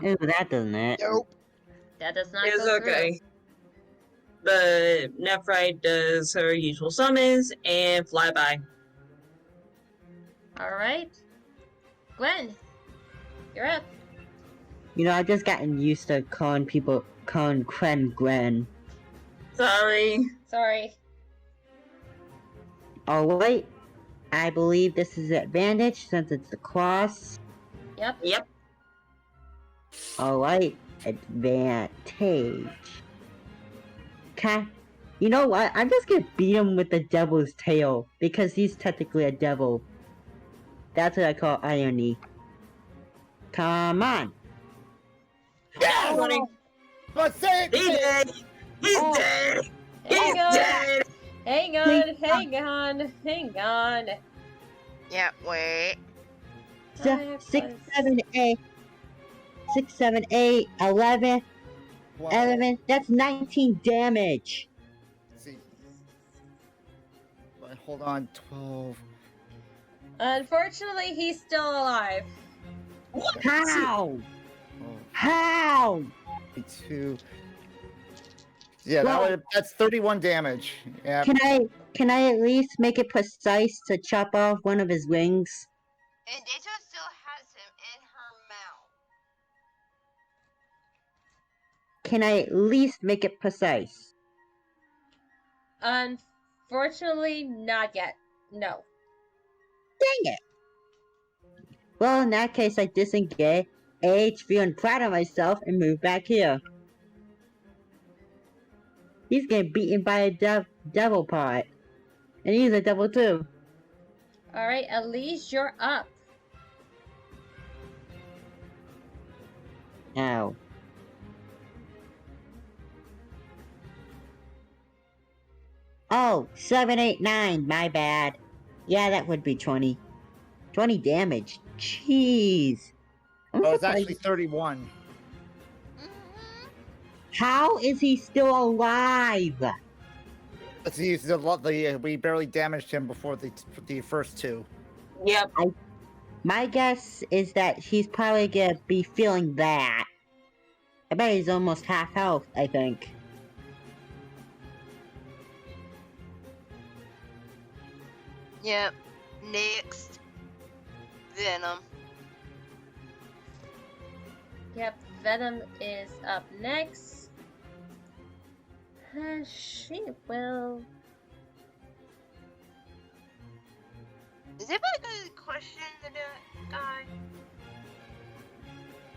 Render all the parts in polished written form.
Ooh, that doesn't it. Nope. That does not It's go okay. through. But Nephrite does her usual summons and fly by. Alright. Gwen, you're up. You know, I've just gotten used to calling Gwen. Sorry. Sorry. Alright. I believe this is advantage since it's the cross. Yep. Alright. Advantage. Okay. You know what? I'm just gonna beat him with the devil's tail. Because he's technically a devil. That's what I call irony. Come on. Yeah, Oh, but say it! He's dead! He's Oh. dead! Hang He's on. dead! Hang on. Yeah, wait. 6, 7, 8. 6, 7, 8, 11. 11. That's 19 damage. Let's see. But hold on, 12. Unfortunately, he's still alive. How? Oh, How? 2. Yeah, that's 31 damage. Yeah. Can I at least make it precise to chop off one of his wings? And Deja still has him in her mouth. Can I at least make it precise? Unfortunately, not yet. No. Dang it! Well, in that case, I disengage, feeling proud of myself, and move back here. He's getting beaten by a devil pot. And he's a devil too. Alright, Elise, you're up. Ow. Oh, 7, 8, 9, my bad. Yeah, that would be 20. 20 damage. Jeez. Oh, it's actually 31. How is he still alive? Let's see, we barely damaged him before the first 2. Yep. My guess is that he's probably gonna be feeling that. I bet he's almost half health, I think. Yep. Next. Venom. Yep, Venom is up next. She will... Is anybody gonna question the guy?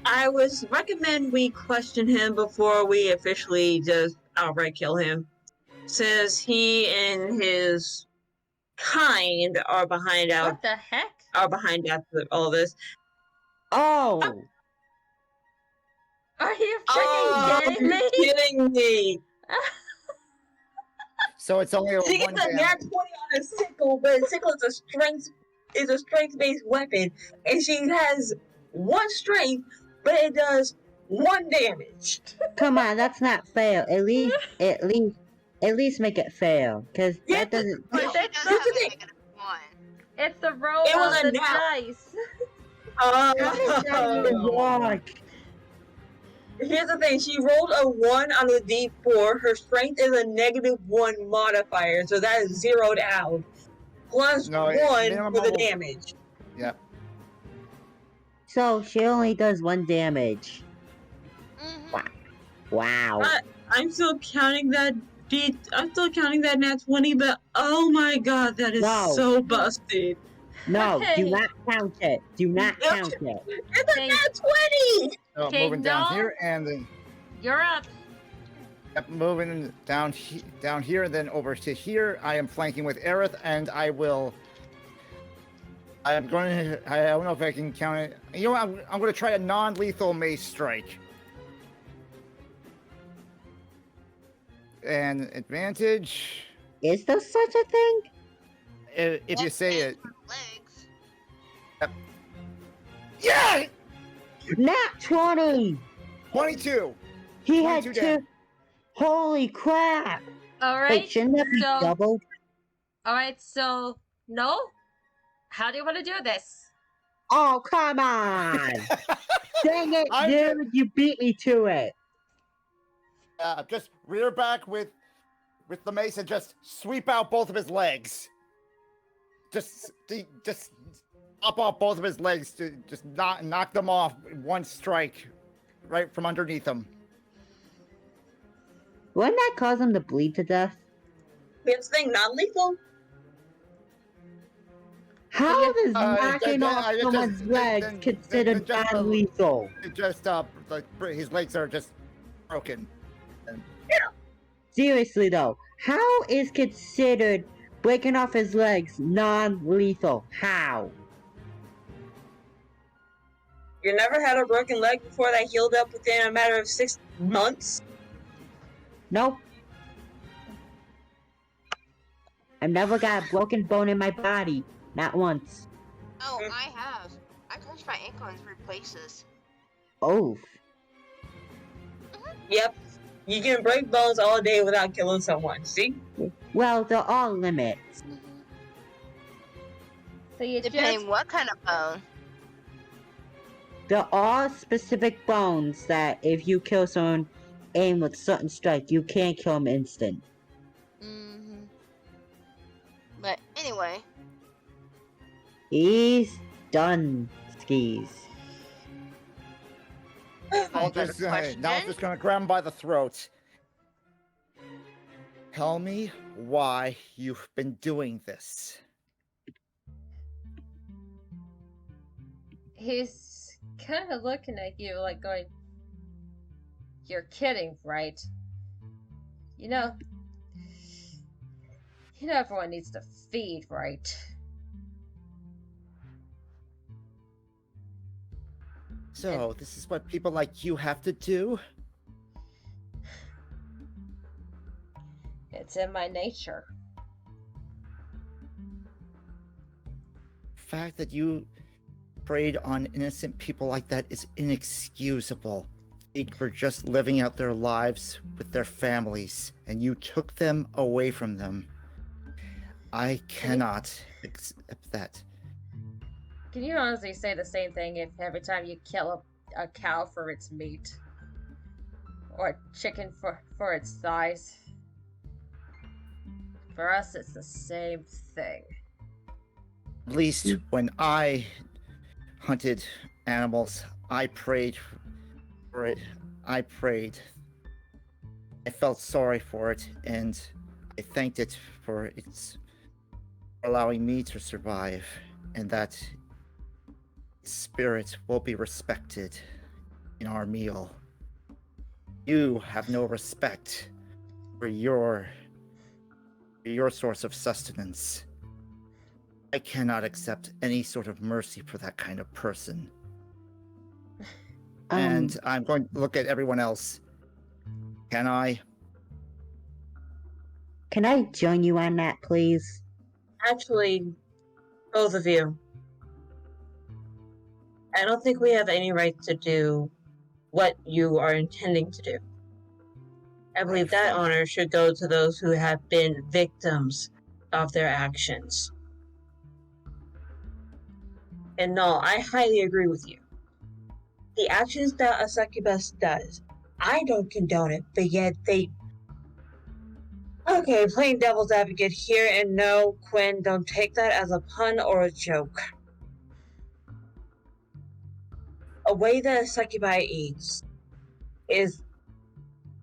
I would recommend we question him before we officially just outright kill him. Since he and his kind are behind What the heck? all this. Oh! Are you freaking kidding me? Kidding me! So it's only a She 1 gets a damage. nat 20 on a sickle, but a sickle is a strength-based weapon, and she has 1 strength, but it does 1 damage. Come on, that's not fair. At least make it fair. Cause that doesn't... But she That's does have the a thing. negative 1. It's the roll It was of a the nat. dice. How does that even work? Here's the thing, she rolled a 1 on the D4. Her strength is a -1 modifier, so that is zeroed out. Plus No, 1 minimum for the level- damage. Yep. So she only does 1 damage. Mm-hmm. Wow. I'm still counting that nat 20, but oh my god, that is No. so busted. No, Hey. do not count it. Do not count it. It's a Okay. nat 20! So Okay, moving down no. here and then You're up. moving down here, then over to here. I am flanking with Aerith, and I don't know if I can count it. You know what? I'm going to try a non-lethal mace strike. And advantage, Is there such a thing? if you say it. Legs. Yeah! Nat 20! 22! He had 22 2. damage. Holy crap! Alright, Wait, shouldn't that be so... doubled? Alright, so... No? How do you want to do this? Oh, come on! Dang it, I'm dude! You beat me to it! Just rear back with the mace and just sweep out both of his legs. Just up off both of his legs to just knock them off in one strike, right from underneath him. Wouldn't that cause him to bleed to death? This thing non-lethal? How does Uh, knocking then- off I just- someone's then- legs then- considered then just, non-lethal? Just like his legs are just broken. Seriously though, how is considered breaking off his legs non-lethal? How? You never had a broken leg before that healed up within a matter of 6 months? Nope. I've never got a broken bone in my body. Not once. Oh, I have. I crushed my ankle in 3 places. Oh. Yep. You can break bones all day without killing someone. See? Well, there are limits. So you Depending just what kind of bone. There are specific bones that if you kill someone aim with certain strike, you can't kill them instant. Mm-hmm. But anyway, He's done, skis. Now I'm just gonna grab him by the throat. Tell me why you've been doing this. he's kind of looking at you like going, "You're kidding, right? You know everyone needs to feed, right?" So, this is what people like you have to do? It's in my nature. The fact that you preyed on innocent people like that is inexcusable. They were just living out their lives with their families, and you took them away from them. I cannot accept that. Can you honestly say the same thing if every time you kill a cow for its meat? Or a chicken for its thighs? For us, it's the same thing. At least when I hunted animals, I prayed for it. I prayed. I felt sorry for it, and I thanked it for its allowing me to survive, and that its spirit will be respected in our meal. You have no respect for your source of sustenance. I cannot accept any sort of mercy for that kind of person. And I'm going to look at everyone else. Can I? Can I join you on that, please? Actually, both of you. I don't think we have any right to do what you are intending to do. I believe that honor should go to those who have been victims of their actions. And no, I highly agree with you. The actions that a succubus does, I don't condone it, but yet they... Okay, playing devil's advocate here, and no, Quinn, don't take that as a pun or a joke. A way that a succubi eats is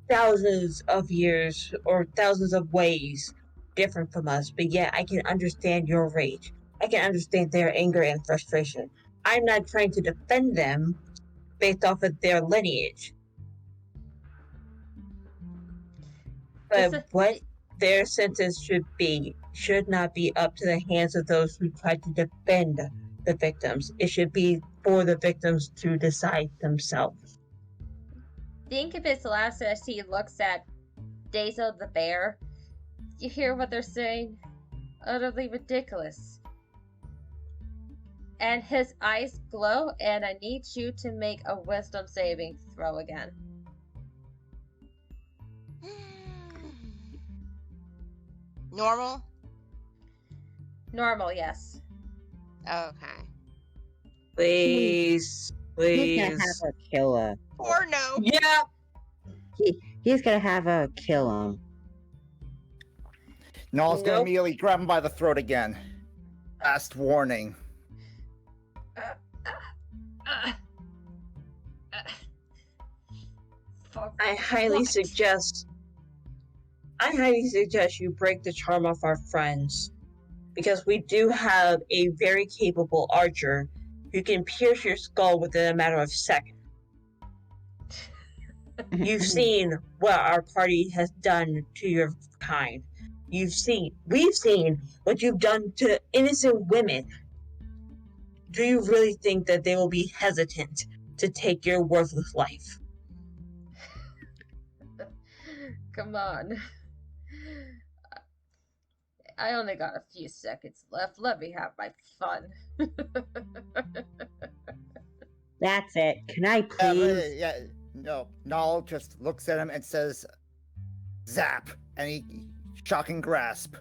thousands of years or thousands of ways different from us, but yet I can understand your rage. I can understand their anger and frustration. I'm not trying to defend them based off of their lineage. But what their sentence should not be up to the hands of those who try to defend the victims. It should be for the victims to decide themselves. Think of his last as he looks at Daisel the bear. You hear what they're saying? Utterly ridiculous. And his eyes glow, and I need you to make a wisdom saving throw again. Normal? Normal, yes. Okay. Please. He's gonna have Please. her kill her. Or no. Yeah. He's gonna have her kill him. Null's gonna Nope. immediately grab him by the throat again. Last warning. For I highly what? suggest you break the charm of our friends. Because we do have a very capable archer who can pierce your skull within a matter of seconds. You've seen what our party has done to your kind. We've seen what you've done to innocent women. Do you really think that they will be hesitant to take your worthless life? Come on. I only got a few seconds left. Let me have my fun. That's it. Can I Yeah, please? yeah, no. Null just looks at him and says, "Zap!" And he shocking grasp.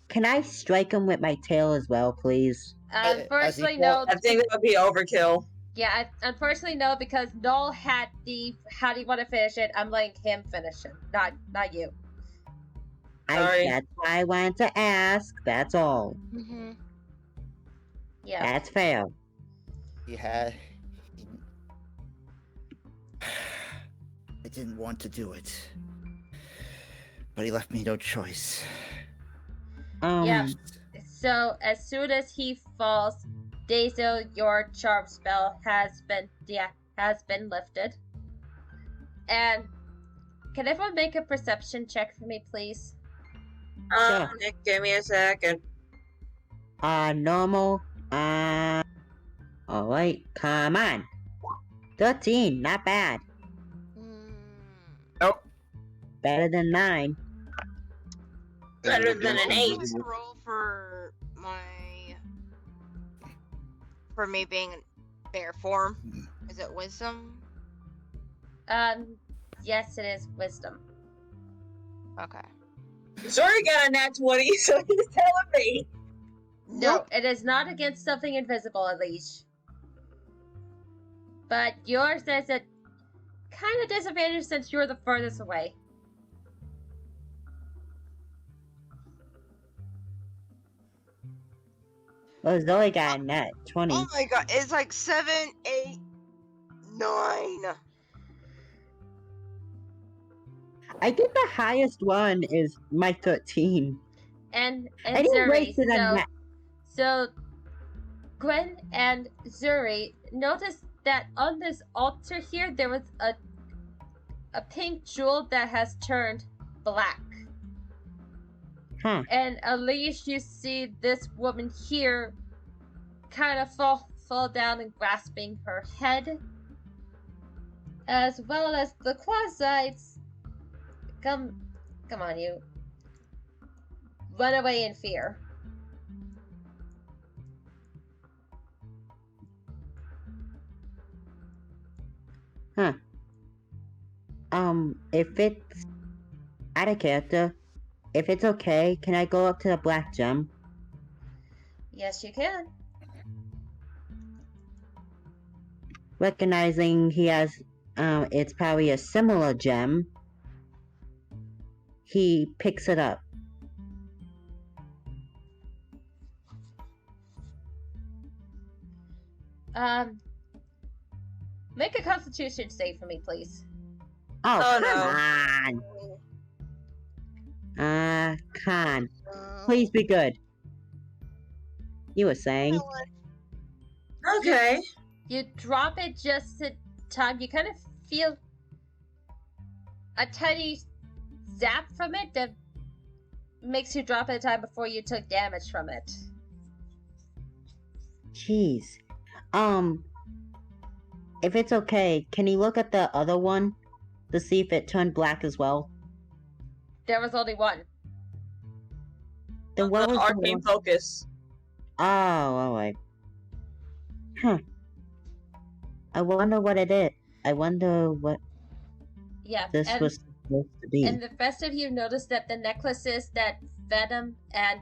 Can I strike him with my tail as well, please? Unfortunately, fall- no. I think that would be overkill. Yeah, unfortunately, no, because Noel had the how do you want to finish it? I'm letting him finish it, not you. Sorry. That's why I wanted to ask. That's all. Mm-hmm. Yeah. That's fair. He had. I didn't want to do it, but he left me no choice. Yeah. So as soon as he falls, Dazo, your charm spell has been lifted. And can everyone make a perception check for me, please? Sure. Nick, give me a second. Normal. Alright, come on. 13, not bad. Nope. Better than 9. Better than an 8. What's the roll for me being in bear form? Is it wisdom? Yes, it is wisdom. Okay. Sorry, got a nat 20, so he's telling me. No, it is not against something invisible, Elise. But yours is a kind of disadvantage since you're the furthest away. Well, Zoe got a net 20. Oh my god, it's like 7, 8, 9. I think the highest one is my 13. And I didn't Zuri, waste it on that. so Gwen and Zuri noticed that on this altar here there was a pink jewel that has turned black. Huh. And Elise, you see this woman here kind of fall down and grasping her head. As well as the Quasites. Come on, you. Run away in fear. Huh. If it's out of character, if it's okay, can I go up to the black gem? Yes, you can. Recognizing he has, it's probably a similar gem, he picks it up. Make a Constitution save for me, please. Oh, Oh, come no. on! Khan, please be good. You were saying? Okay. You drop it just in time. You kind of feel a tiny zap from it that makes you drop it in time before you took damage from it. Jeez. If it's okay, can you look at the other one to see if it turned black as well? There was only one. Then what was the Arcane one? focus. Oh, alright. Huh. I wonder what it is. I wonder what Yeah, this and, was supposed to be. and the rest of you noticed that the necklaces that Venom and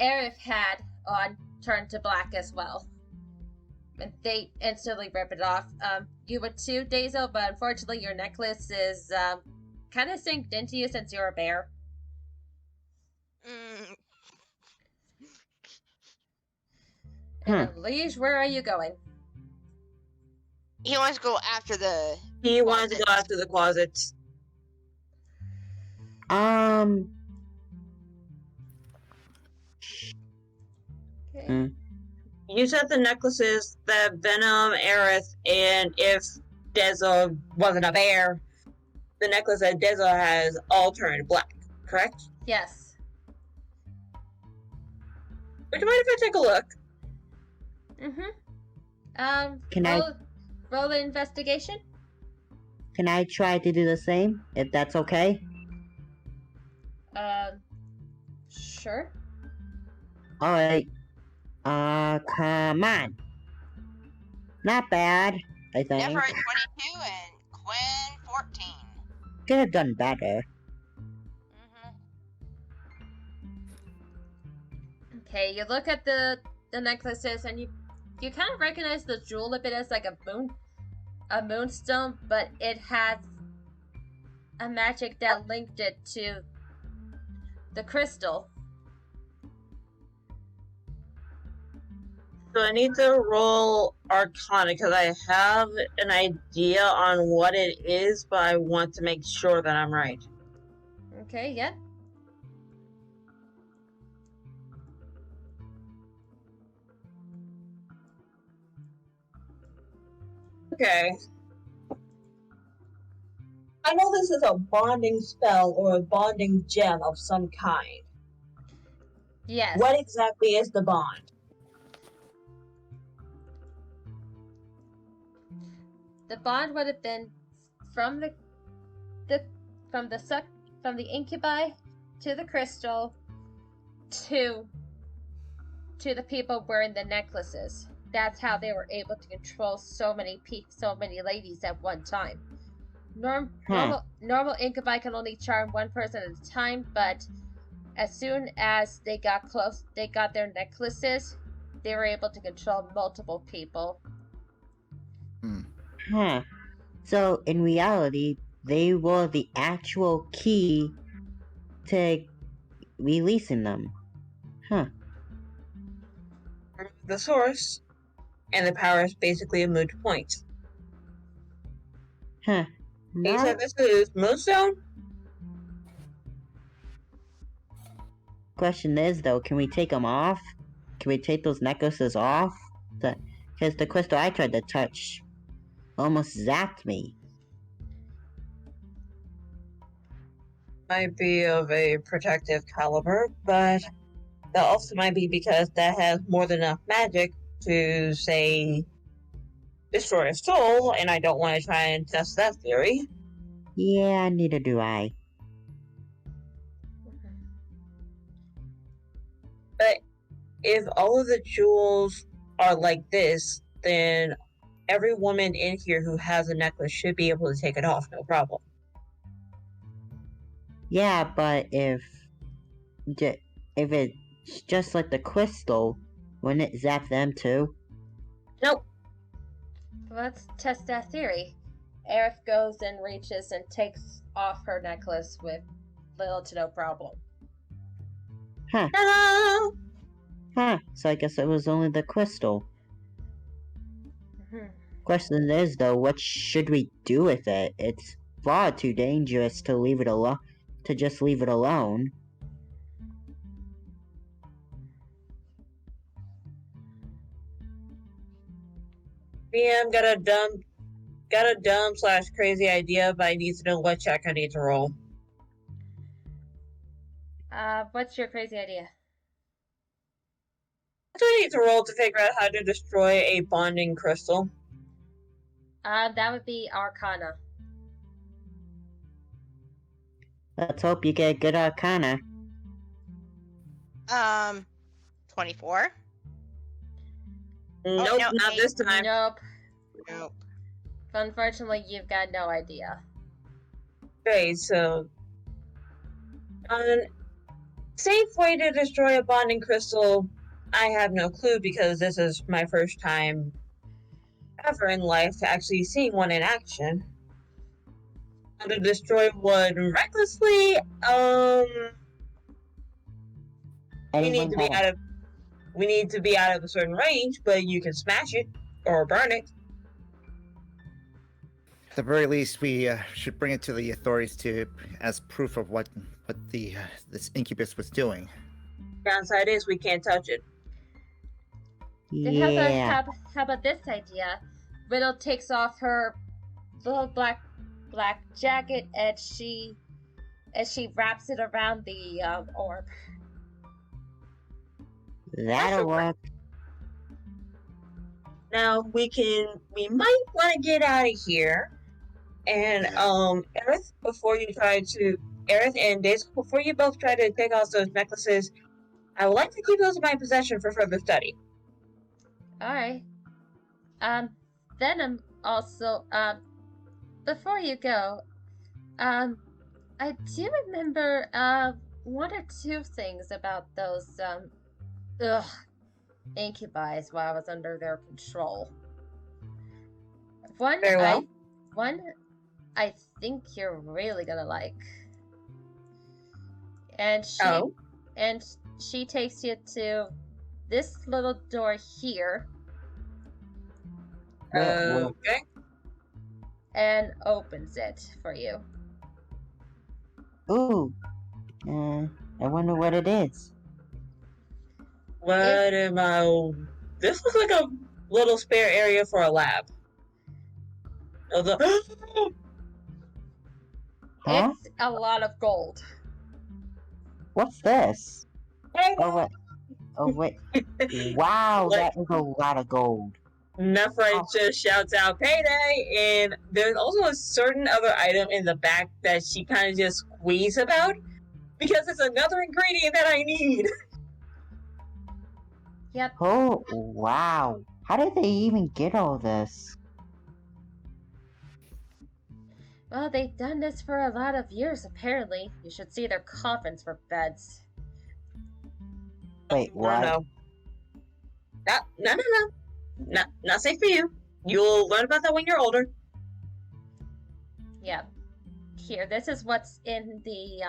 Aerith had on turned to black as well. they instantly rip it off. You would too, Dazo, but unfortunately your necklace is kind of synced into you since you're a bear. Mm, And Liege, where are you going? he wants to go after the. He wanted to go closets. after the closets. Okay. You said the necklaces that Venom, Aerith, and if Dezo wasn't a bear, the necklace that Dezo has all turned black, correct? Yes. Would you mind if I take a look? Can roll an investigation? Can I try to do the same, if that's okay? Sure. Alright. Come on. Not bad, I think. Never at 22 and Quinn 14. Could have done better. Okay, you look at the necklaces and you kind of recognize the jewel a bit as like a moonstone, but it has a magic that linked it to the crystal. So I need to roll Arcana because I have an idea on what it is, but I want to make sure that I'm right. Okay, yeah. Okay. I know this is a bonding spell or a bonding gem of some kind. Yes. What exactly is the bond? The bond would have been from the incubi to the crystal to the people wearing the necklaces. That's how they were able to control so many ladies at one time. Normal incubi can only charm one person at a time, but as soon as they got their necklaces, they were able to control multiple people. So, in reality, they were the actual key to releasing them. The source, and the power is basically a moot point. Huh. He said this is Moonstone? Question is, though, can we take them off? Can we take those necklaces off? Because the crystal I tried to touch almost zapped me. Might be of a protective caliber, but that also might be because that has more than enough magic to, say, destroy a soul, and I don't want to try and test that theory. Yeah, neither do I. But if all of the jewels are like this, then every woman in here who has a necklace should be able to take it off, no problem. Yeah, but if it's just like the crystal, wouldn't it zap them too? Nope. Let's test that theory. Aerith goes and reaches and takes off her necklace with little to no problem. Ta-da! So I guess it was only the crystal. Mm-hmm. Question is, though, what should we do with it? It's far too dangerous to leave it alone. To just leave it alone. PM got a dumb / crazy idea, but I need to know what check I need to roll. What's your crazy idea? What do I need to roll to figure out how to destroy a bonding crystal? That would be Arcana. Let's hope you get a good Arcana. 24. Nope, no, not this time. Nope. Nope. Unfortunately, you've got no idea. Okay, so safe way to destroy a bonding crystal, I have no clue because this is my first time ever in life actually seeing one in action. How to destroy one recklessly, we need Anyone to be got out of a certain range, but you can smash it or burn it. At the very least, we should bring it to the authorities as proof of what the this incubus was doing. Downside is we can't touch it. Then Yeah. how about this idea? Riddle takes off her little black jacket and she wraps it around the orb. That'll work. Now we might want to get out of here. And Aerith, Aerith and Daisy, before you both try to take off those necklaces, I would like to keep those in my possession for further study. Alright. Venom also, before you go, I do remember, one or two things about those, incubi while I was under their control. Very well. One I think you're really gonna like. And she takes you to this little door here. Okay. And opens it for you. Ooh. I wonder what it is. This looks like a little spare area for a lab. Huh? It's a lot of gold. What's this? Oh wait. Wow, that is a lot of gold. Nephrite just shouts out payday, and there's also a certain other item in the back that she kind of just squeezes about because it's another ingredient that I need. Yep. Oh, wow. How did they even get all this? Well, they've done this for a lot of years, apparently. You should see their coffins for beds. Wait, what? No. Not safe for you. You'll learn about that when you're older. Yep. Here, this is what's in the,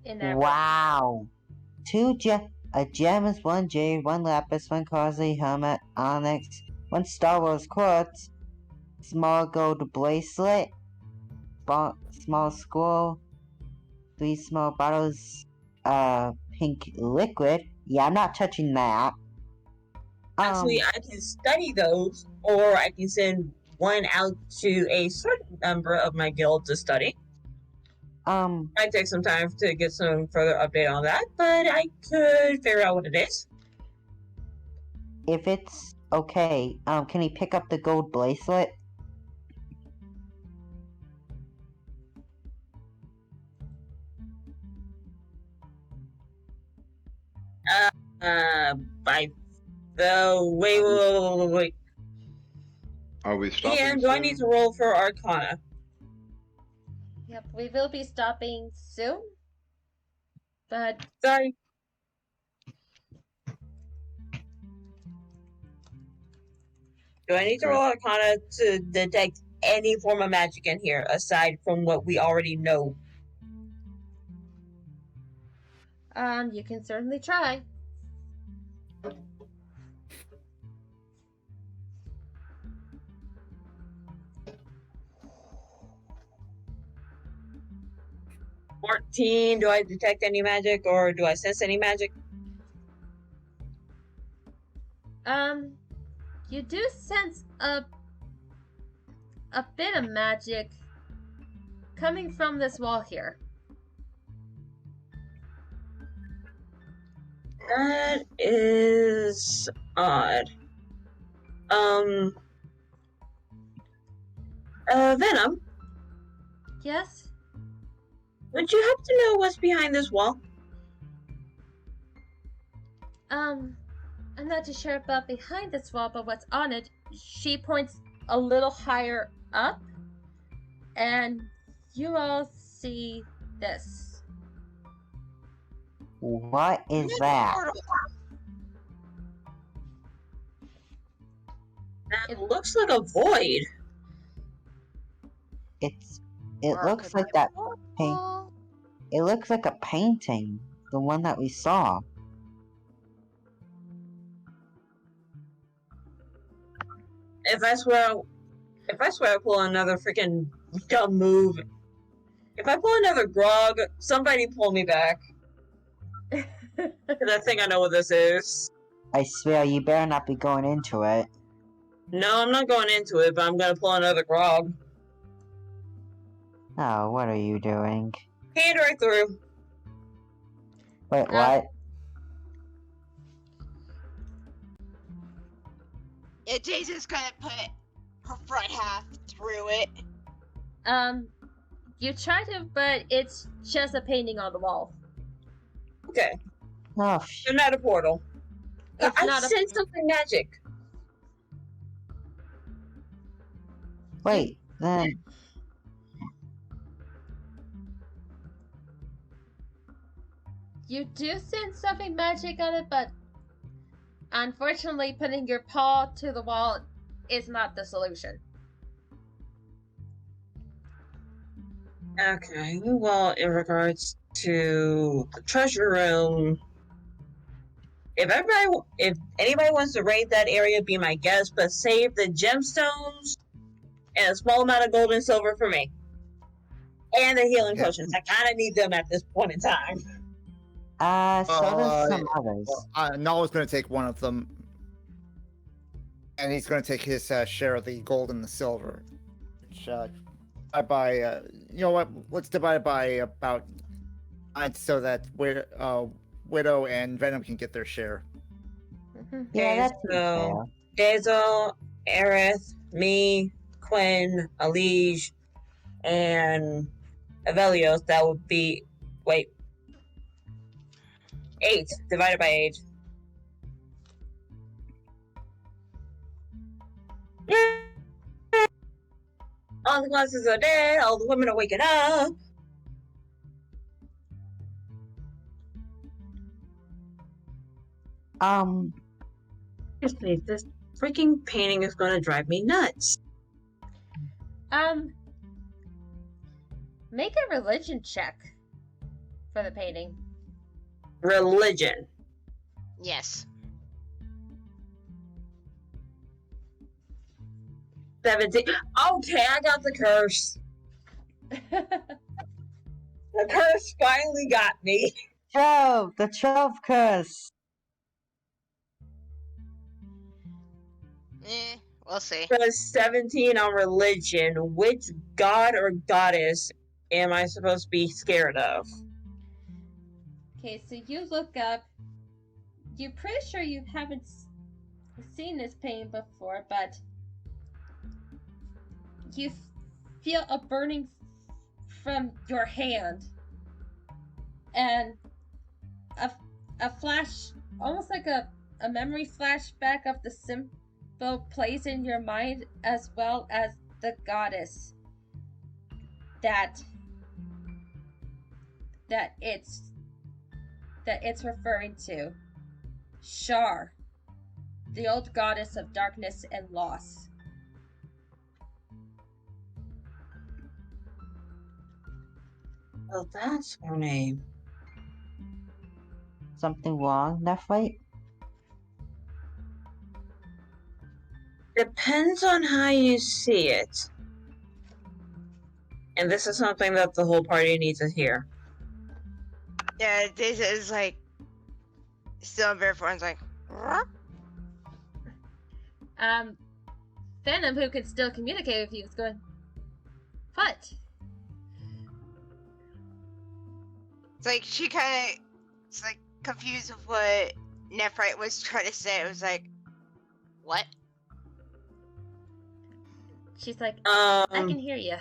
in that room. Wow. A gem is 1 jade, 1 lapis, 1 costly helmet, onyx, 1 Star Wars quartz, small gold bracelet, small scroll, 3 small bottles, pink liquid. Yeah, I'm not touching that. Actually, I can study those, or I can send one out to a certain number of my guild to study. Might take some time to get some further update on that, but I could figure out what it is. If it's okay, can he pick up the gold bracelet? By the wait. Are we stopping? Ian, do I need to roll for Arcana? Yep, we will be stopping soon. But Sorry. Do I need to roll Arcana to detect any form of magic in here aside from what we already know? you can certainly try. $14. Do I detect any magic, or do I sense any magic? You do sense a bit of magic coming from this wall here. That is odd. Venom, Yes? would you happen to know what's behind this wall? I'm not too sure about behind this wall, but what's on it. She points a little higher up, and you all see this. What is that? That looks like a void. It Or looks could like be that a paint. portal. It looks like a painting, the one that we saw. If I swear I pull another freaking dumb move. If I pull another grog, somebody pull me back. Because I think I know what this is. I swear, you better not be going into it. No, I'm not going into it, but I'm gonna pull another grog. Oh, what are you doing? Hand right through. Wait, what? Yeah, Jason's gonna put her front half through it. You try to, but it's just a painting on the wall. Okay. Oh, They're not a portal. It's I not a- sense something magic. wait, then. You do sense something magic on it, but unfortunately, putting your paw to the wall is not the solution. Okay, well, in regards to the treasure room, if anybody wants to raid that area, be my guest, but save the gemstones and a small amount of gold and silver for me. And the healing potions. I kind of need them at this point in time. So does some others. Well, Null is going to take one of them, and he's going to take his share of the gold and the silver. Which, by you know what? Let's divide it by about 9 so that Widow and Venom can get their share. Yeah, that's so fair. Dazel, Aerith, me, Quinn, Alige, and Avelios. That would be 8 divided by 8. All the glasses are dead. All the women are waking up. Seriously, this freaking painting is going to drive me nuts. Make a religion check for the painting. Religion. Yes. 17. Okay, I got the curse. The curse finally got me. Trove! The Trove curse! We'll see. The 17 on religion. Which god or goddess am I supposed to be scared of? Okay, so you look up. You're pretty sure you haven't seen this painting before, but you feel a burning from your hand, and a flash, almost like a memory flashback of the symbol plays in your mind, as well as the goddess that it's referring to. Shar, the old goddess of darkness and loss. Well, that's her name. Something wrong, Nephrite? Depends on how you see it. And this is something that the whole party needs to hear. Yeah, this is like still very foreign's like. Venom, who can still communicate with you, is going, what? It's like she kind of, it's like confused with what Nephrite was trying to say. It was like, what? She's like, I Um, can hear you.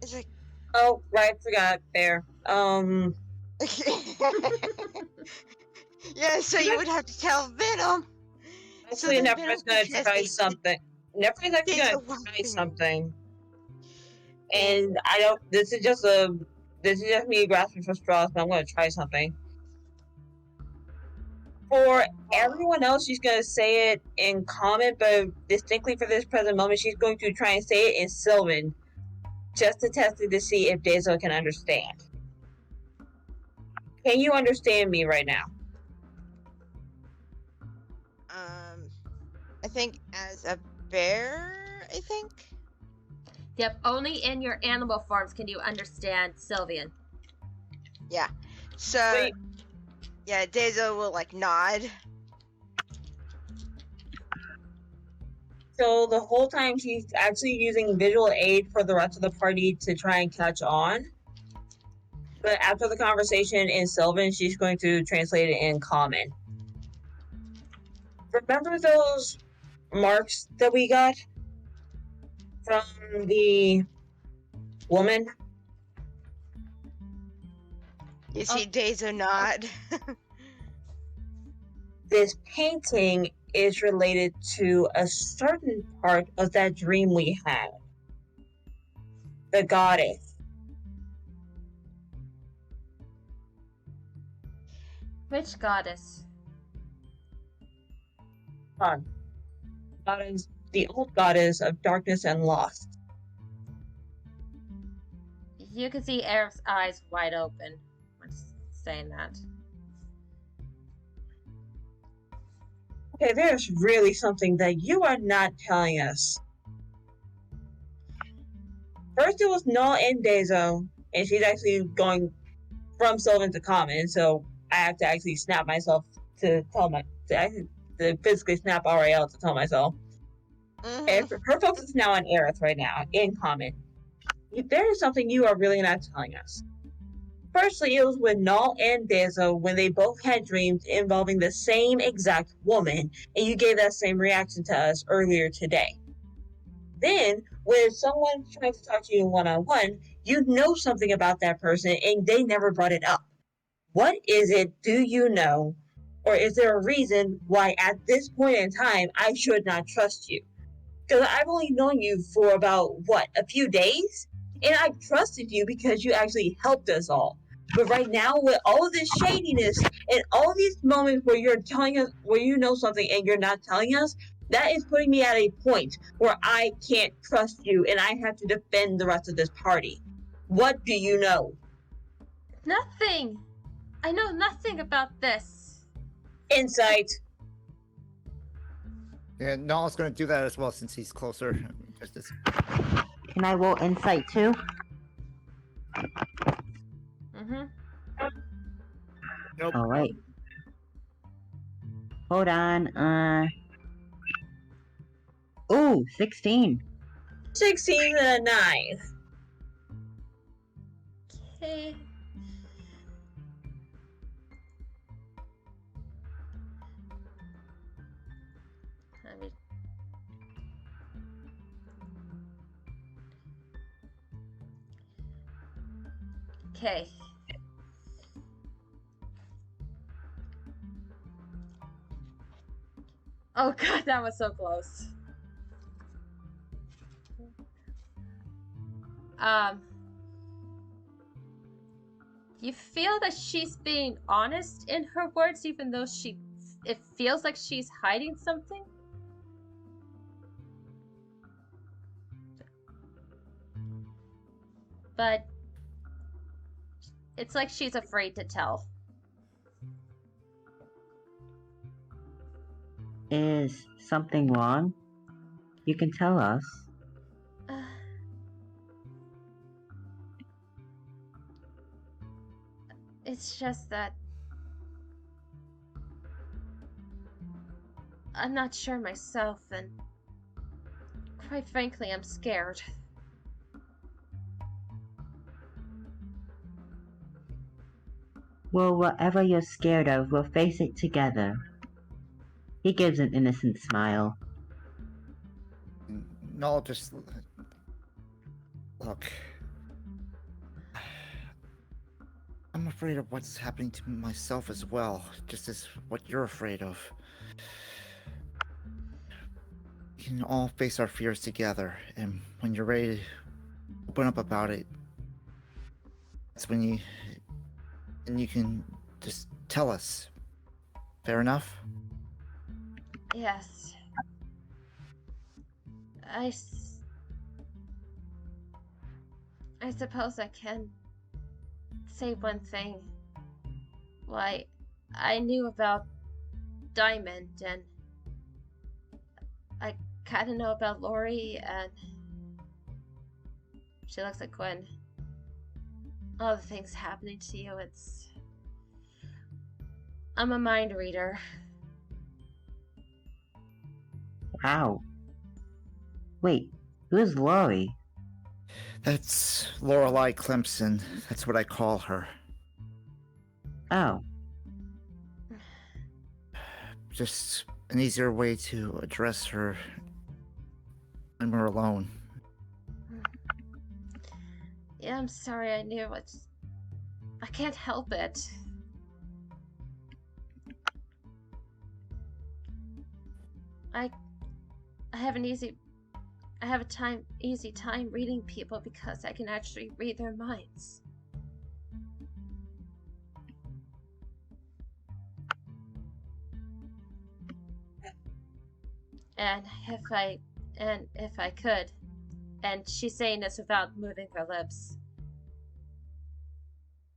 It's like, oh, right, forgot. There. yeah, so you would have to tell Venom. Actually, then Nephri's Venom gonna can try translate. something. Nephri's actually Things gonna are one try thing. something. And I don't, this is just me grasping for straws, but I'm gonna try something. For everyone else, she's going to say it in common, but distinctly for this present moment, she's going to try and say it in Sylvan, just to test it to see if Dazo can understand. Can you understand me right now? I think as a bear, I think. Yep, only in your animal forms can you understand Sylvian. Yeah. So, Wait. yeah, Dazo will like nod. So the whole time she's actually using visual aid for the rest of the party to try and catch on. But after the conversation in Sylvan, she's going to translate it in common. Remember those marks that we got from the woman? You see Dazo nod. This painting is related to a certain part of that dream we had. The goddess. Which goddess? Goddess, the old goddess of darkness and loss. You can see Eric's eyes wide open when saying that. Okay, there's really something that you are not telling us. First it was Null and Dazo, and she's actually going from Sylvan to Common, so I have to actually snap myself to physically snap RAL to tell myself. And her focus is now on Aerith right now, in Common. There is something you are really not telling us. Firstly, it was with Null and Dazo when they both had dreams involving the same exact woman, and you gave that same reaction to us earlier today. Then, when someone tries to talk to you one-on-one, you know something about that person and they never brought it up. What is it do you know? Or is there a reason why at this point in time I should not trust you? Because I've only known you for about, a few days? And I've trusted you because you actually helped us all. But right now, with all of this shadiness and all these moments where you're telling us, where you know something and you're not telling us, that is putting me at a point where I can't trust you and I have to defend the rest of this party. What do you know? Nothing! I know nothing about this. Insight. Yeah, Null's gonna do that as well since he's closer. Can I roll insight too? Mm-hmm. Nope. Alright. Hold on, Ooh, 16. 16 and a 9. Okay. Okay. Oh god, that was so close. You feel that she's being honest in her words, even though it feels like she's hiding something? But it's like she's afraid to tell. Is something wrong? You can tell us. It's just that I'm not sure myself, and quite frankly, I'm scared. Well, whatever you're scared of, we'll face it together. He gives an innocent smile. Null just look. I'm afraid of what's happening to myself as well, just as what you're afraid of. We can all face our fears together, and when you're ready to open up about it, that's when you can just tell us. Fair enough? Yes. I suppose I can say one thing. Why, I knew about Diamond, and I kind of know about Lori, and she looks like Gwen. All the things happening to you, I'm a mind reader. Wow. Wait, who's Lori? That's Lorelei Clemson. That's what I call her. Oh, Just an easier way to address her when we're alone. Yeah, I'm sorry, I knew it. I can't help it. I have an easy time reading people because I can actually read their minds. And if I could, and she's saying this without moving her lips,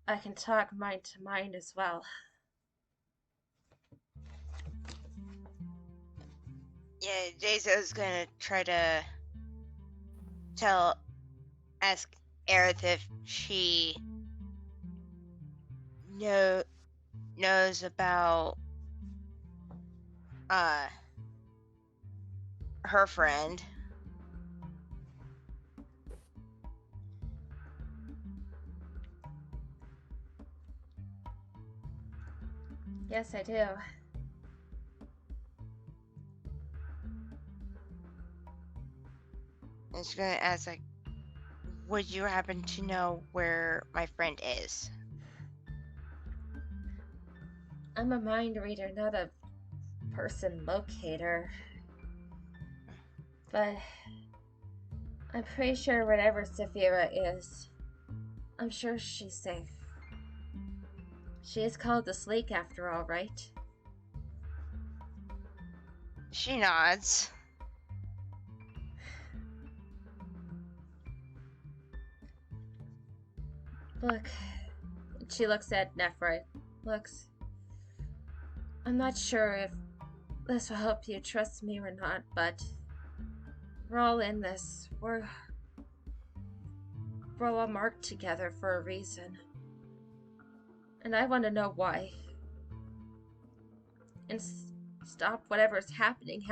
I can talk mind to mind as well. Yeah, Jazo's gonna try to ask Aerith if she knows about her friend. Yes, I do. And she's gonna ask, like, would you happen to know where my friend is? I'm a mind reader, not a person locator. But I'm pretty sure wherever Saphira is, I'm sure she's safe. She is called the Sleek after all, right? She nods. Look, she looks at Nephrite. Looks, I'm not sure if this will help you trust me or not, but we're all in this. We're all marked together for a reason. And I want to know why. And stop whatever's happening.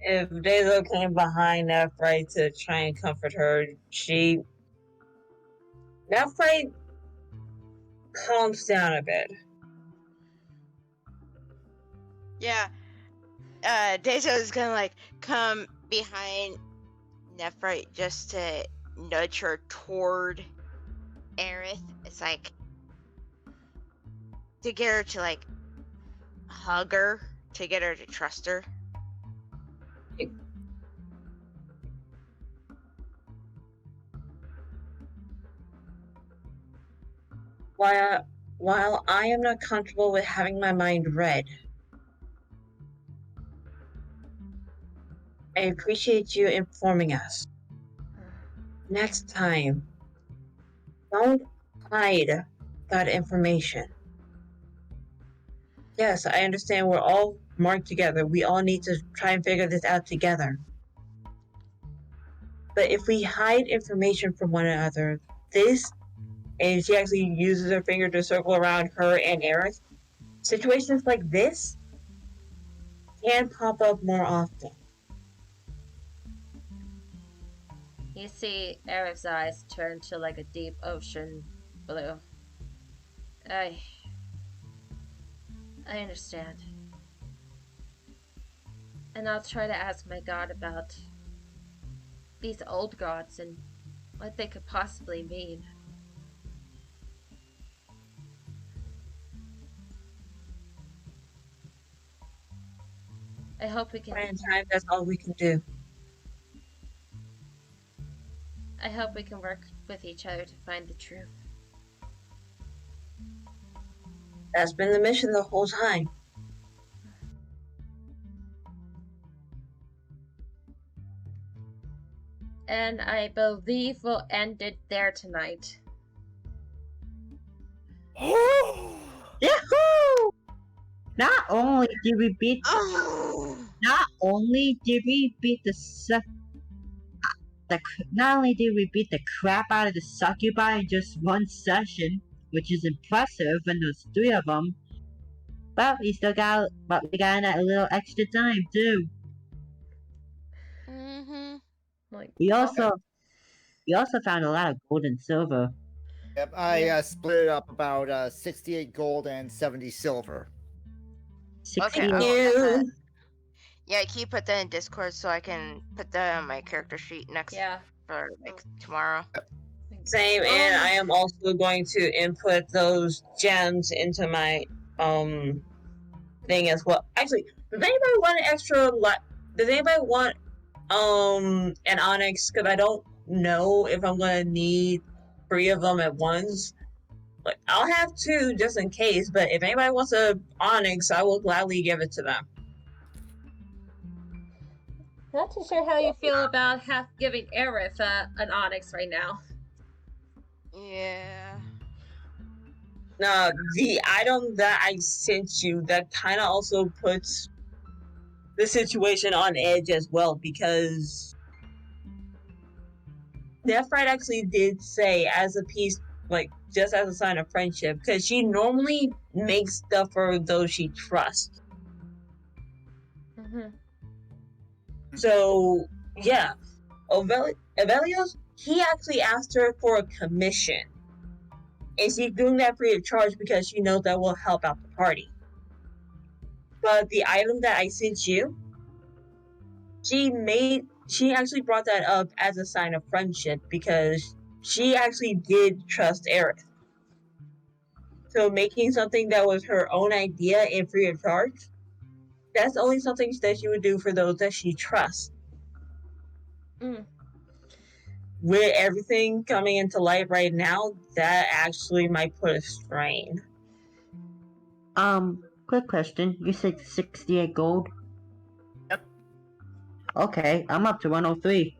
If Dazo came behind Nephrite to try and comfort her, Nephrite calms down a bit. Yeah. Dezo is gonna like come behind Nephrite just to nudge her toward Aerith. It's like to get her to like hug her, to get her to trust her. While I am not comfortable with having my mind read, I appreciate you informing us. Next time, don't hide that information. Yes, I understand we're all marked together. We all need to try and figure this out together. But if we hide information from one another, and she actually uses her finger to circle around her and Aerith, situations like this can pop up more often. You see Aerith's eyes turn to like a deep ocean blue. I understand. And I'll try to ask my god about these old gods and what they could possibly mean. I hope we can. In time, that's all we can do. I hope we can work with each other to find the truth. That's been the mission the whole time. And I believe we'll end it there tonight. Yahoo! Not only did we beat not only did we beat not only did we beat the crap out of the succubi in just one session, which is impressive when there's 3 of them, but we got a little extra time too. Mm-hmm. Like, We also found a lot of gold and silver. Yep, I split it up about 68 gold and 70 silver. 60 Okay, Thank I'll add that. you. Yeah, can you put that in Discord so I can put that on my character sheet next yeah. for like tomorrow? Same, and I am also going to input those gems into my thing as well. Actually, does anybody want an extra? Does anybody want an onyx? Because I don't know if I'm gonna need 3 of them at once. Like, I'll have 2 just in case. But if anybody wants a onyx, I will gladly give it to them. Not too sure how you feel about giving Aerith an onyx right now. Yeah. Now, the item that I sent you, that kind of also puts the situation on edge as well, because Nephrite actually did say, as a piece, like, just as a sign of friendship, because she normally makes stuff for those she trusts. Mm-hmm. So, yeah. Avelios, he actually asked her for a commission. And she's doing that free of charge because she knows that will help out the party. But the item that I sent you, she actually brought that up as a sign of friendship because she actually did trust Aerith. So making something that was her own idea and free of charge, that's only something that she would do for those that she trusts. Mm. With everything coming into light right now, that actually might put a strain. Quick question. You said 68 gold? Yep. Okay, I'm up to 103.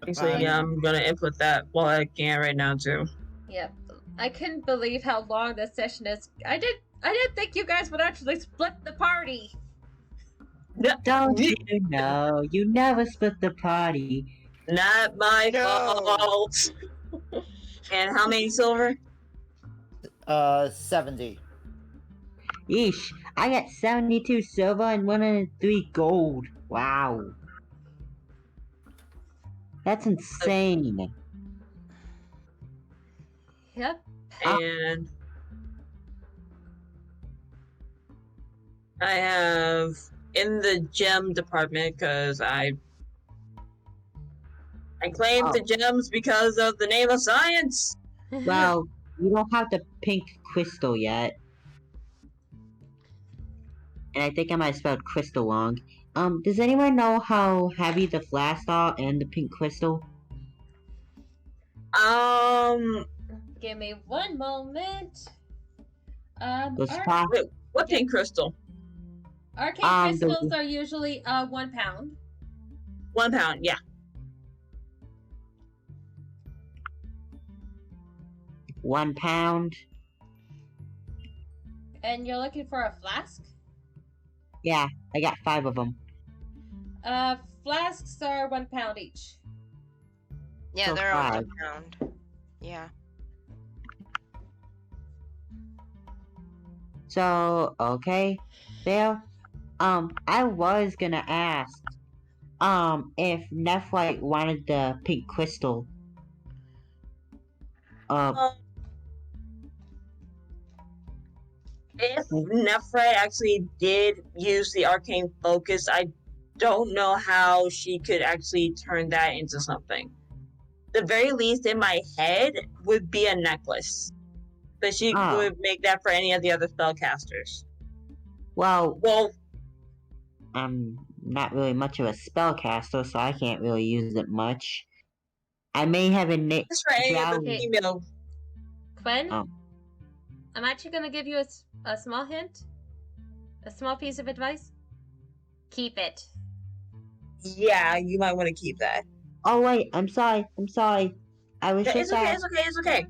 Actually, yeah, I'm gonna input that while I can right now too. Yep. I couldn't believe how long this session is. I didn't think you guys would actually split the party. Don't you know? You never split the party. Not my No. fault. And how many silver? 70. Yeesh, I got 72 silver and 103 gold. Wow. That's insane. Yep. And I have in the gem department because I claimed the gems because of the name of science. Well, you don't have the pink crystal yet. And I think I might have spelled crystal wrong. Does anyone know how heavy the flasks are and the pink crystal? Give me one moment. Those flasks. Wait, what pink crystal? Arcane crystals are usually 1 pound. 1 pound, yeah. 1 pound. And you're looking for a flask? Yeah, I got 5 of them. Flasks are 1 pound each. Yeah, So they're all 1 5. pound. Yeah. So, okay. There. I was gonna ask, if Nephrite wanted the pink crystal. If Nephrite actually did use the arcane focus, I don't know how she could actually turn that into something. The very least in my head would be a necklace. But she would make that for any of the other spellcasters. Well, Well, I'm not really much of a spellcaster, so I can't really use it much. I may have a That's right. I have an Jolly. email. Quinn, Oh. I'm actually gonna give you a small hint, a small piece of advice. Keep it. Yeah, you might want to keep that. Oh wait, I'm sorry. I was It's just okay. It's okay. It's okay.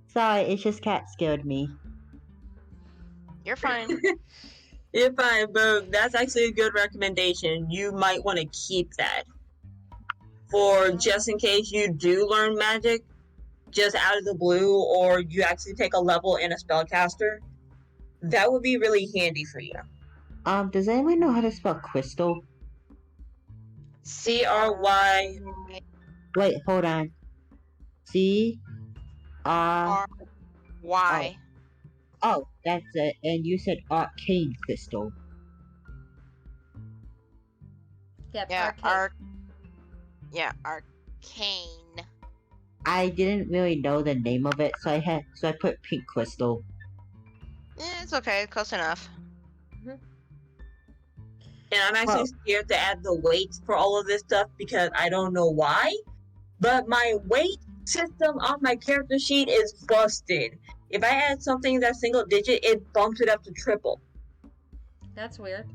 sorry. It's just cat scared me. You're fine. You're fine, but that's actually a good recommendation. You might want to keep that for just in case you do learn magic just out of the blue, or you actually take a level in a spellcaster. That would be really handy for you. Does anyone know how to spell crystal? CRY. Wait, hold on. C R. Why? Oh, that's it. And you said arcane crystal. Yep, Yeah, arcane. arcane. I didn't really know the name of it, so I put pink crystal. Yeah, it's okay. Close enough. And I'm actually scared to add the weight for all of this stuff because I don't know why. But my weight system on my character sheet is busted. If I add something that's single digit, it bumps it up to triple. That's weird.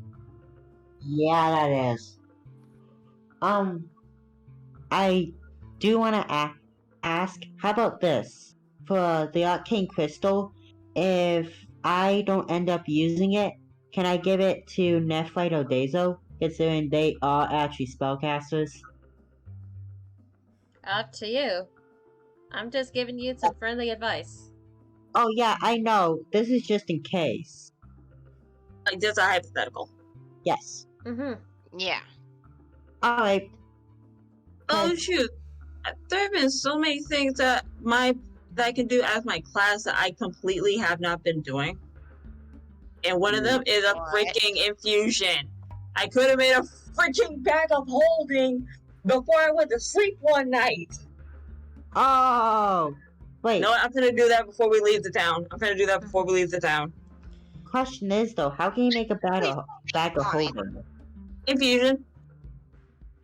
Yeah, that is. I do want to ask, how about this? For the arcane crystal, if I don't end up using it, can I give it to Nephrite or Dazo, considering they are actually spellcasters? Up to you. I'm just giving you some friendly advice. Oh yeah, I know. This is just in case. Like, just a hypothetical. Yes. Yeah. Alright. Oh shoot. There have been so many things that I can do as my class that I completely have not been doing. And one of them is a freaking infusion. I could have made a freaking bag of holding before I went to sleep one night. Oh! Wait. No, I'm gonna do that before we leave the town. Question is though, how can you make a bag of holding? Infusion.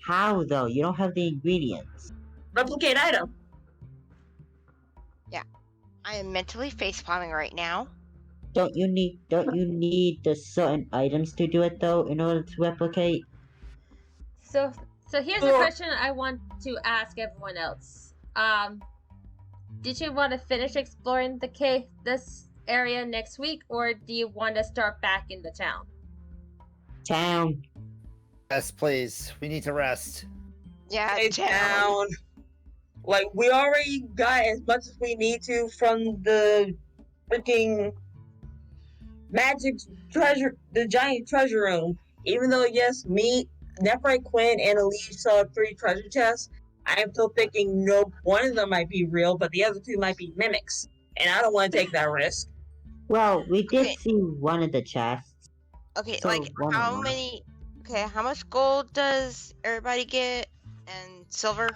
How though? You don't have the ingredients. Replicate item. Yeah. I am mentally facepalming right now. Don't you need the certain items to do it though in order to replicate? So here's a question I want to ask everyone else. Did you want to finish exploring this area next week, or do you want to start back in the town? Town. Yes, please. We need to rest. Yeah, Hey, town. Like, we already got as much as we need to from the freaking magic treasure, the giant treasure room. Even though, yes, me, Nephrite, Quinn, and Elise saw 3 treasure chests, I am still thinking no, one of them might be real, but the other 2 might be mimics. And I don't want to take that risk. Well, we did see one of the chests. Okay, So, like, one of how them. many... Okay, how much gold does everybody get? And silver?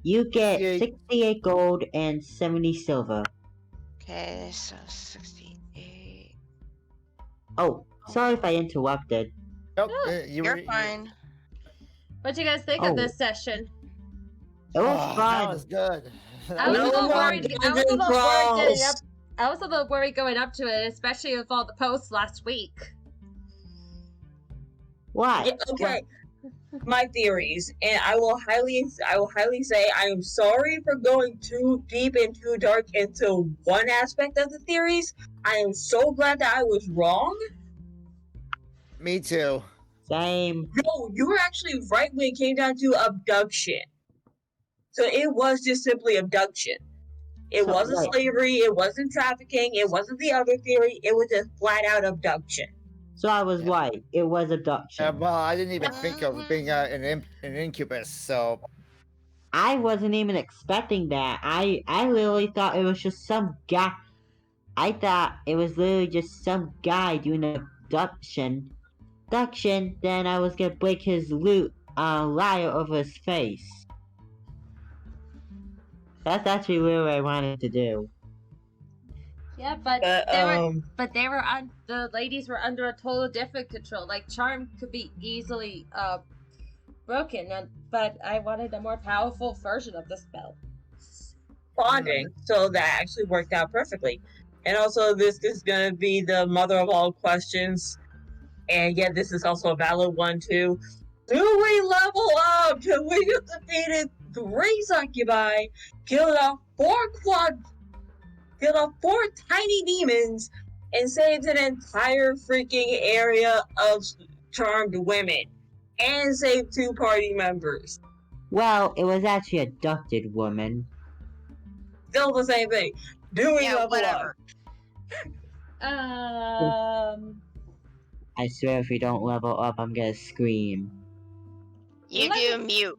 You get 68. 68 gold and 70 silver. Okay, so 68... Oh, sorry if I interrupted. Nope, You're fine. What do you guys think of this session? It was That fun. was good. I was a little worried. I was a little worried getting up. I was a little worried going up to it, especially with all the posts last week. What? Yeah, okay. My theories, and I will highly say I am sorry for going too deep and too dark into one aspect of the theories. I am so glad that I was wrong. Me too. Same. No, you were actually right when it came down to abduction. So it was just simply abduction. It wasn't slavery, it wasn't trafficking, it wasn't the other theory, it was just flat out abduction. So I was right. It was abduction. Well, I didn't even think of being an incubus, so... I wasn't even expecting that. I literally thought it was just some guy. I thought it was literally just some guy doing an abduction. Then I was gonna break his liar over his face. That's actually really what I wanted to do. Yeah, but the ladies were under a total different control. Like Charm could be easily broken, but I wanted a more powerful version of the spell. Bonding, so that actually worked out perfectly. And also, this is going to be the mother of all questions. And yeah, this is also a valid one too. Do we level up? We just defeated 3 succubi, killed off 4 tiny demons, and saved an entire freaking area of charmed women, and saved 2 party members. Well, it was actually abducted woman. Still the same thing. Do we Yeah, level whatever. up? I swear if we don't level up, I'm gonna scream. You Let do me- mute.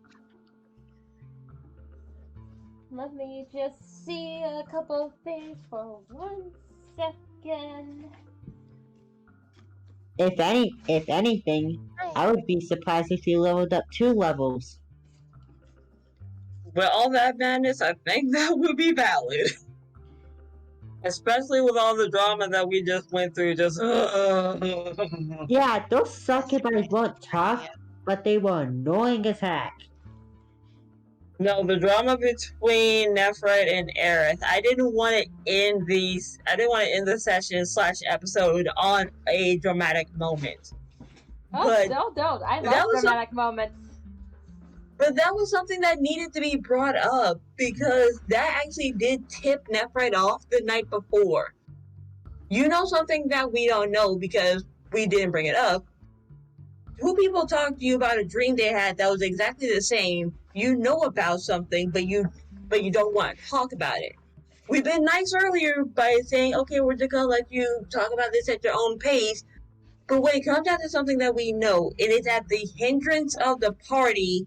Let me just see a couple things for 1 second. If anything, I would be surprised if you leveled up 2 levels. With all that madness, I think that would be valid. Especially with all the drama that we just went through, Yeah, those succubi weren't tough, but they were annoying as heck. No, the drama between Nephrite and Aerith. I didn't want to end the session / episode on a dramatic moment. Oh, But don't. I that love was dramatic moments. But that was something that needed to be brought up because that actually did tip Nephrite off the night before. You know something that we don't know because we didn't bring it up. 2 people talked to you about a dream they had that was exactly the same. You know about something, but you don't want to talk about it. We've been nice earlier by saying, okay, we're just gonna let you talk about this at your own pace. But when it comes down to something that we know, it is at the hindrance of the party.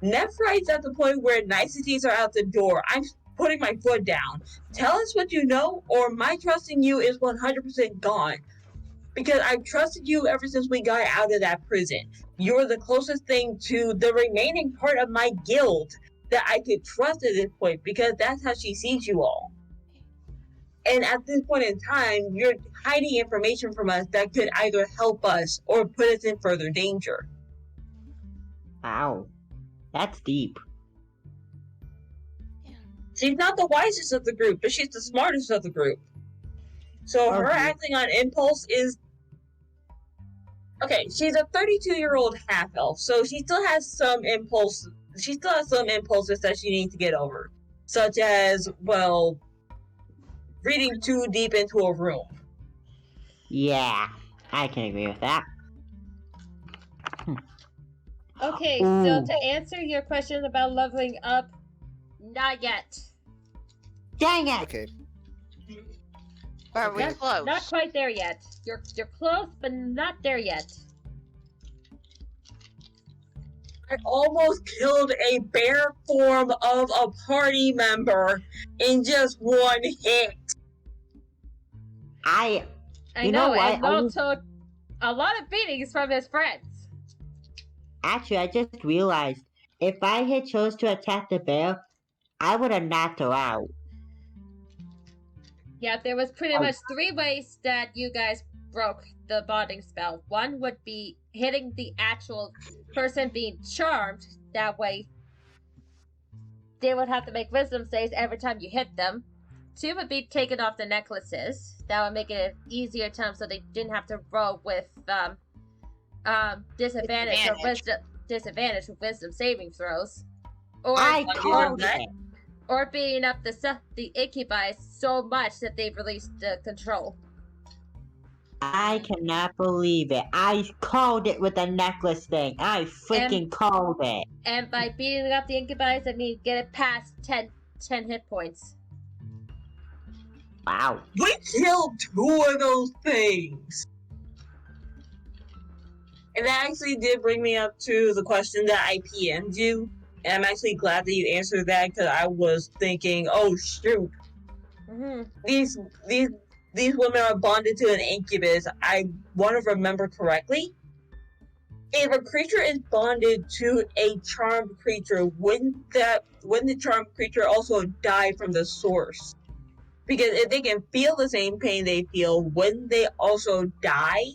Nephrite's at the point where niceties are out the door. I'm putting my foot down. Tell us what you know, or my trust in you is 100% gone. Because I've trusted you ever since we got out of that prison. You're the closest thing to the remaining part of my guild that I could trust at this point, because that's how she sees you all. And at this point in time, you're hiding information from us that could either help us or put us in further danger. Wow. That's deep. She's not the wisest of the group, but she's the smartest of the group. So her Okay. acting on impulse is... Okay, she's a 32-year-old half-elf, so she still has some impulse. She still has some impulses that she needs to get over. Such as, well, reading too deep into a room. Yeah, I can agree with that. Okay, so Ooh. to answer your question about leveling up, not yet. Dang it! Okay. Are we Not- close? Not quite there yet. You're close, but not there yet. I almost killed a bear form of a party member in just 1 hit. I You know know, what? and I Lo was- took a lot of beatings from his friends. Actually, I just realized, if I had chose to attack the bear, I would have knocked her out. Yeah, there was pretty Oh. much 3 ways that you guys broke the bonding spell. One would be hitting the actual person being charmed. That way, they would have to make wisdom saves every time you hit them. 2 would be taking off the necklaces. That would make it an easier time so they didn't have to roll with disadvantage with wisdom saving throws. Or I Or called that. it! or beating up the incubi so much that they've released the control. I cannot believe it. I called it with the necklace thing. I freaking called it. And by beating up the incubi, I mean get it past 10 hit points. Wow. We killed 2 of those things. And that actually did bring me up to the question that I PM'd you. And I'm actually glad that you answered that, because I was thinking, oh shoot, Mm-hmm. these women are bonded to an incubus. I want to remember correctly. If a creature is bonded to a charmed creature, wouldn't the charmed creature also die from the source? Because if they can feel the same pain they feel, wouldn't they also die?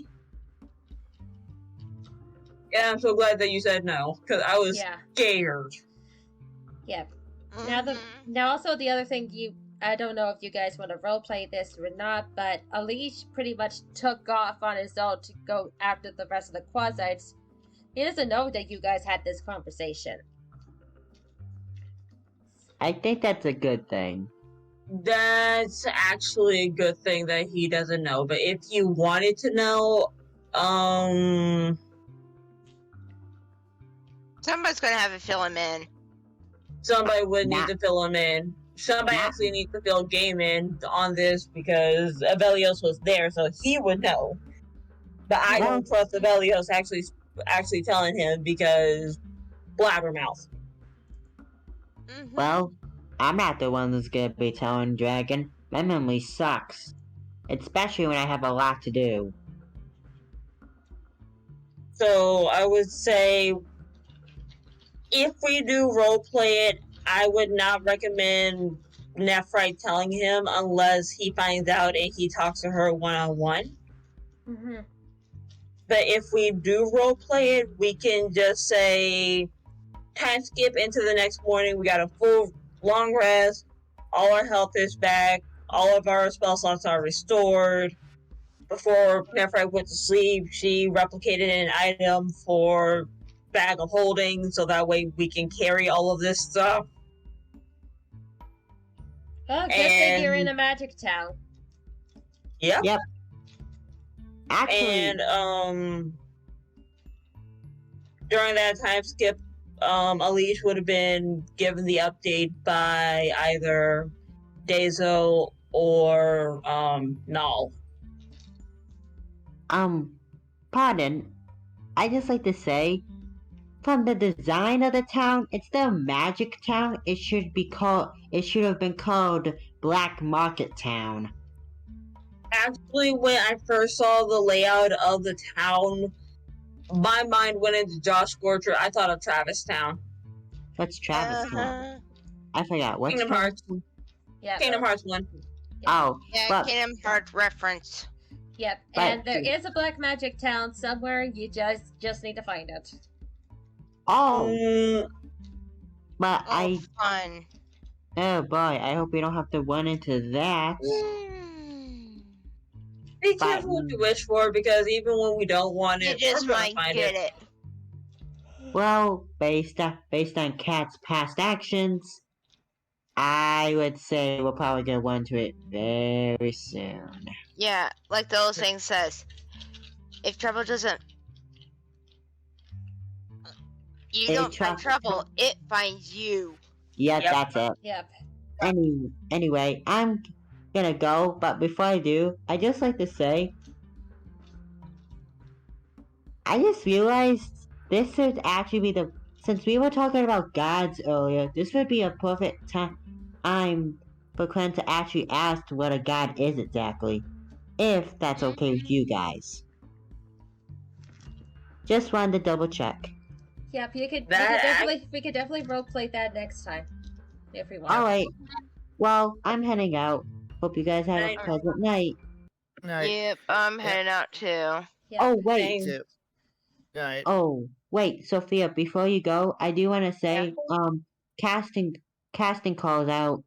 And I'm so glad that you said no, because I was Yeah. scared. Yep. Mhm. Now also the other thing I don't know if you guys want to roleplay this or not, but Alish pretty much took off on his own to go after the rest of the Quasites. He doesn't know that you guys had this conversation. I think that's a good thing. That's actually a good thing that he doesn't know. But if you wanted to know, Somebody's gonna have to fill him in. somebody would need Nah. to fill him in. Somebody Nah. actually needs to fill Game in on this because Abelios was there, so he would know. But I Well- don't trust Abelios actually telling him because blabbermouth. Mhm. Well, I'm not the one that's gonna be telling Dragon. My memory sucks. Especially when I have a lot to do. So I would say if we do roleplay it, I would not recommend Nephrite telling him unless he finds out and he talks to her one-on-one. Mm-hmm. But if we do roleplay it, we can just say time skip into the next morning. We got a full long rest. All our health is back. All of our spell slots are restored. Before Nephrite went to sleep, she replicated an item for bag of holding so that way we can carry all of this stuff. Oh, good thing you're in And- a magic town. Yep. Yep. Actually, And during that time skip, Alish would have been given the update by either Dazo or Null. pardon. I just like to say, from the design of the town, it's still Magic Town. It should have been called Black Market Town. Actually, when I first saw the layout of the town, my mind went into Josh Scorcher. I thought of Travis Town. What's Travis Town? Uh-huh. I forgot. What's Kingdom Travis? Hearts. Yep. Kingdom Hearts 1. Oh, Yeah, but Kingdom Hearts reference. Yep. But- And there is a black magic town somewhere. You just need to find it. oh, but Oh, fun. oh boy, I hope we don't have to run into that. Be But- careful what you wish for because even when we don't want You it, just we're gonna might find get it. it. Well, based on Cat's past actions, I would say we're probably gonna run to it very soon. Yeah, like the old saying says, if trouble doesn't... You If don't find trou- trouble, it finds you. Yeah, Yep. that's it. Yep. Anyway, I'm gonna go, but before I do, I just like to say, I just realized this would actually be since we were talking about gods earlier, this would be a perfect time for Glenn to actually ask what a god is exactly, if that's okay with you guys. Just wanted to double check. Yep. We could That definitely roleplay that next time if we want. Alright, well, I'm heading out. Hope you guys have a Night. pleasant night. Night. Yep, I'm heading out too. Yep. Oh, wait. Same. Too. Night. Oh, wait, Sophia, before you go, I do want to say, casting calls out.